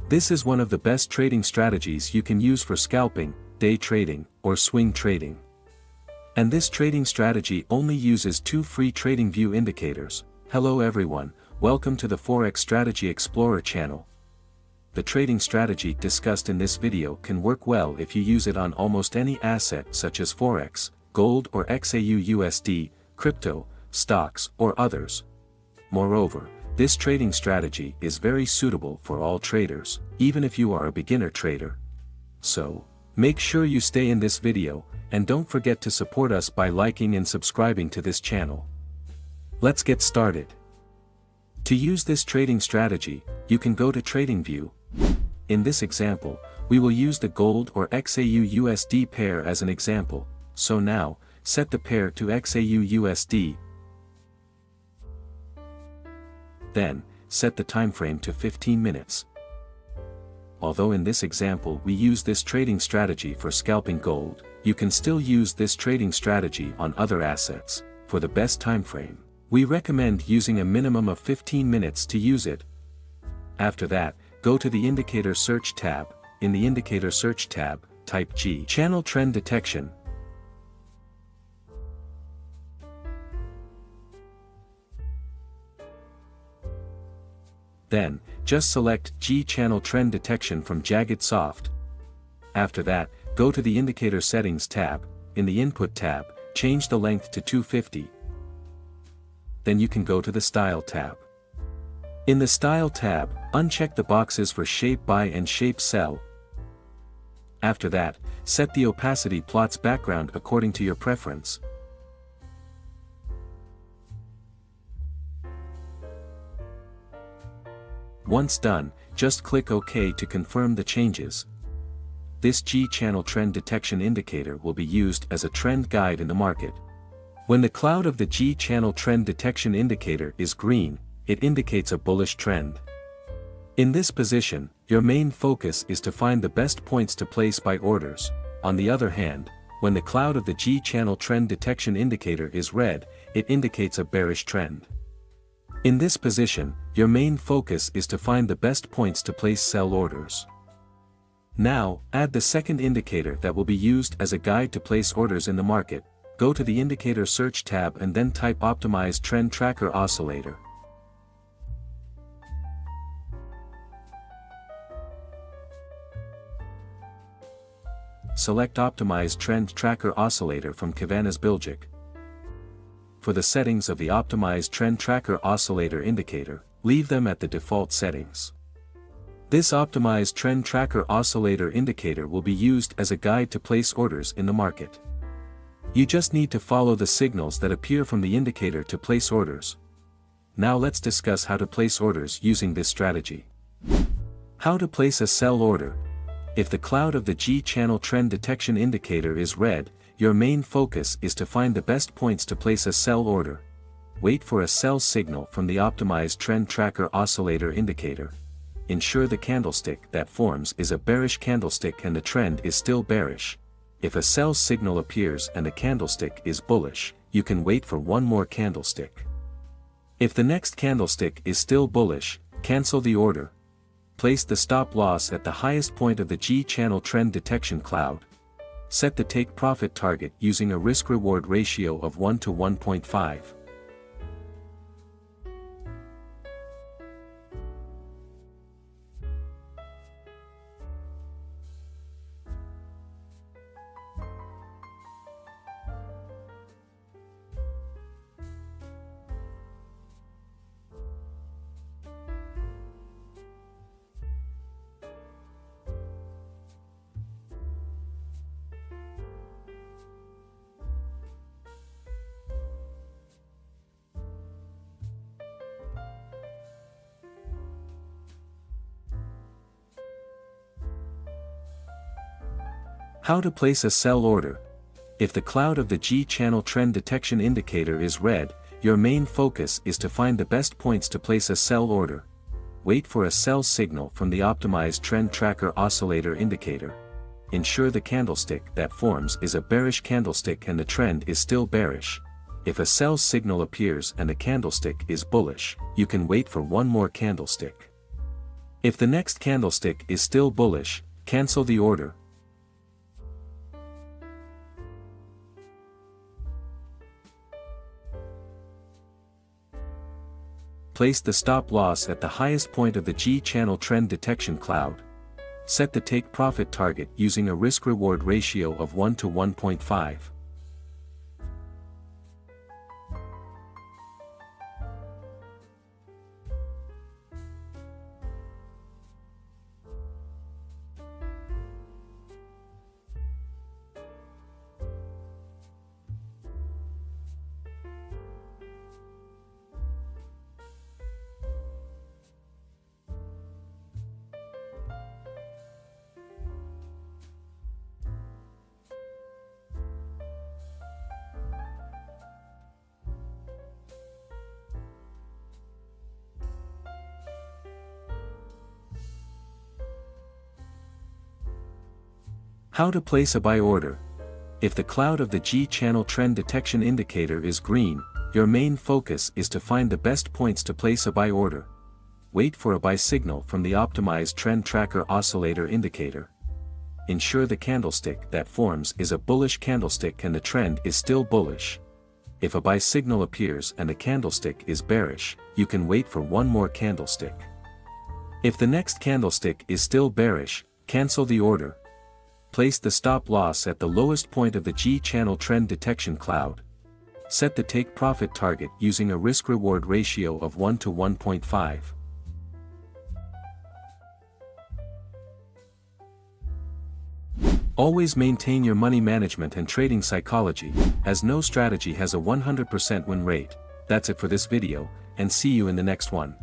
This is one of the best trading strategies you can use for scalping, day trading, or swing trading. And this trading strategy only uses 2 free Tradingview indicators. Hello everyone, welcome to the Forex Strategy Explorer channel. The trading strategy discussed in this video can work well if you use it on almost any asset such as Forex, gold or xauusd, crypto, stocks, or others. Moreover, this trading strategy is very suitable for all traders, even if you are a beginner trader. So, make sure you stay in this video, and don't forget to support us by liking and subscribing to this channel. Let's get started. To use this trading strategy, you can go to Tradingview. In this example, we will use the gold or xauusd pair as an example, so now, set the pair to xauusd. Then, set the timeframe to 15 minutes. Although in this example we use this trading strategy for scalping gold, you can still use this trading strategy on other assets. For the best timeframe, we recommend using a minimum of 15 minutes to use it. After that, go to the Indicator Search tab. In the Indicator Search tab, type G Channel Trend Detection. Then, just select G Channel Trend Detection from xauusd. After that, go to the Indicator Settings tab. In the Input tab, change the length to 250. Then you can go to the Style tab. In the Style tab, uncheck the boxes for Shape Buy and Shape Sell. After that, set the opacity plot's background according to your preference. Once done, just click OK to confirm the changes. This G-channel trend detection indicator will be used as a trend guide in the market. When the cloud of the G-channel trend detection indicator is green, it indicates a bullish trend. In this position, your main focus is to find the best points to place buy orders. On the other hand, when the cloud of the G-channel trend detection indicator is red, it indicates a bearish trend. In this position, your main focus is to find the best points to place sell orders. Now, add the second indicator that will be used as a guide to place orders in the market. Go to the Indicator Search tab and then type Optimized Trend Tracker Oscillator. Select Optimized Trend Tracker Oscillator from Kivanozbilgic. For the settings of the Optimized Trend Tracker Oscillator indicator, leave them at the default settings. This Optimized Trend Tracker Oscillator indicator will be used as a guide to place orders in the market. You just need to follow the signals that appear from the indicator to place orders. Now let's discuss how to place orders using this strategy. How to place a sell order. If the cloud of the G-channel trend detection indicator is red, your main focus is to find the best points to place a sell order. Wait for a sell signal from the Optimized Trend Tracker Oscillator indicator. Ensure the candlestick that forms is a bearish candlestick and the trend is still bearish. If a sell signal appears and the candlestick is bullish, you can wait for one more candlestick. If the next candlestick is still bullish, cancel the order. Place the stop loss at the highest point of the G-channel trend detection cloud. Set the take profit target using a risk-reward ratio of 1 to 1.5. How to place a sell order. If the cloud of the G-channel trend detection indicator is red, your main focus is to find the best points to place a sell order. Wait for a sell signal from the Optimized Trend Tracker Oscillator indicator. Ensure the candlestick that forms is a bearish candlestick and the trend is still bearish. If a sell signal appears and the candlestick is bullish, you can wait for one more candlestick. If the next candlestick is still bullish, cancel the order. Place the stop loss at the highest point of the G-channel trend detection cloud. Set the take profit target using a risk-reward ratio of 1 to 1.5. How to place a buy order. If the cloud of the G-channel trend detection indicator is green, your main focus is to find the best points to place a buy order. Wait for a buy signal from the optimized trend tracker oscillator indicator. Ensure the candlestick that forms is a bullish candlestick and the trend is still bullish. If a buy signal appears and the candlestick is bearish, you can wait for one more candlestick. If the next candlestick is still bearish, cancel the order. Place the stop loss at the lowest point of the G-channel trend detection cloud. Set the take profit target using a risk-reward ratio of 1 to 1.5. Always maintain your money management and trading psychology, as no strategy has a 100% win rate. That's it for this video, and see you in the next one.